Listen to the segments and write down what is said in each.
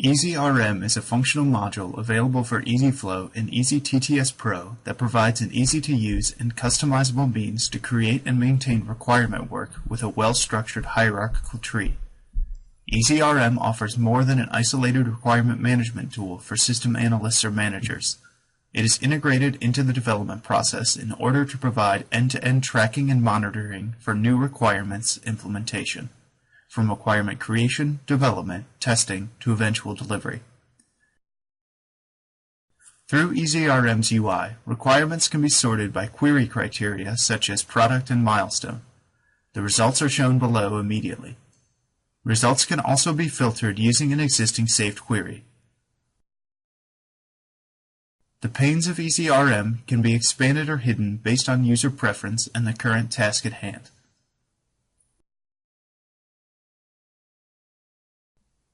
EasyRM is a functional module available for EasyFlow and TTS Pro that provides an easy-to-use and customizable means to create and maintain requirement work with a well-structured hierarchical tree. EasyRM offers more than an isolated requirement management tool for system analysts or managers. It is integrated into the development process in order to provide end-to-end tracking and monitoring for new requirements implementation, from requirement creation, development, testing, to eventual delivery. Through EasyRM's UI, requirements can be sorted by query criteria such as product and milestone. The results are shown below immediately. Results can also be filtered using an existing saved query. The panes of EasyRM can be expanded or hidden based on user preference and the current task at hand.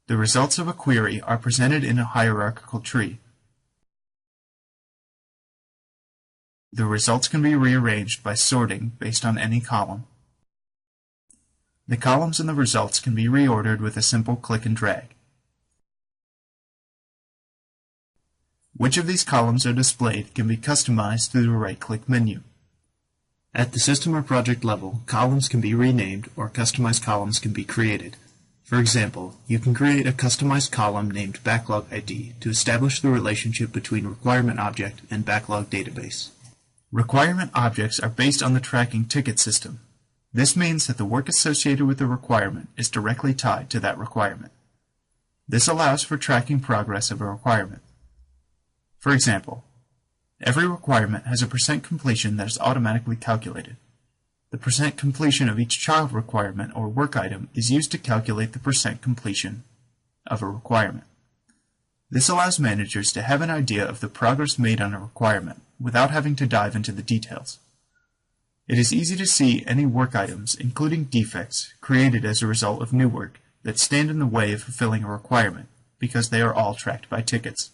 The results of a query are presented in a hierarchical tree. The results can be rearranged by sorting based on any column. The columns in the results can be reordered with a simple click and drag. Which of these columns are displayed can be customized through the right-click menu. At the system or project level, columns can be renamed or customized columns can be created. For example, you can create a customized column named Backlog ID to establish the relationship between requirement object and backlog database. Requirement objects are based on the tracking ticket system. This means that the work associated with the requirement is directly tied to that requirement. This allows for tracking progress of a requirement. For example, every requirement has a % completion that is automatically calculated. The % completion of each child requirement or work item is used to calculate the % completion of a requirement. This allows managers to have an idea of the progress made on a requirement without having to dive into the details. It is easy to see any work items, including defects, created as a result of new work that stand in the way of fulfilling a requirement because they are all tracked by tickets.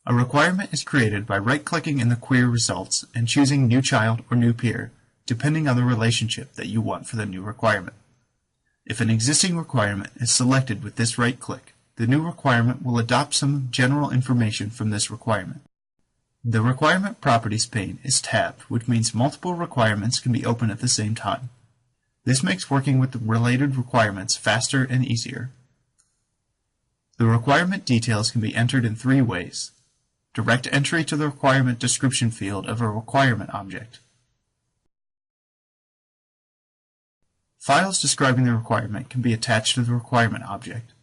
A requirement is created by right-clicking in the query results and choosing New Child or New Peer, depending on the relationship that you want for the new requirement. If an existing requirement is selected with this right-click, the new requirement will adopt some general information from this requirement. The Requirement Properties pane is tabbed, which means multiple requirements can be open at the same time. This makes working with the related requirements faster and easier. The requirement details can be entered in 3 ways. Direct entry to the requirement description field of a requirement object. Files describing the requirement can be attached to the requirement object.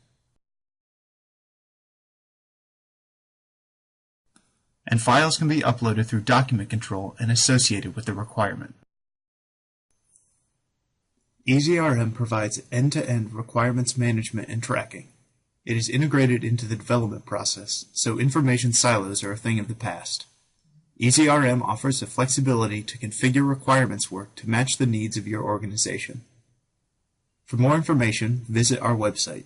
And files can be uploaded through document control and associated with the requirement. EasyRM provides end-to-end requirements management and tracking. It is integrated into the development process, so information silos are a thing of the past. EasyRM offers the flexibility to configure requirements work to match the needs of your organization. For more information, visit our website.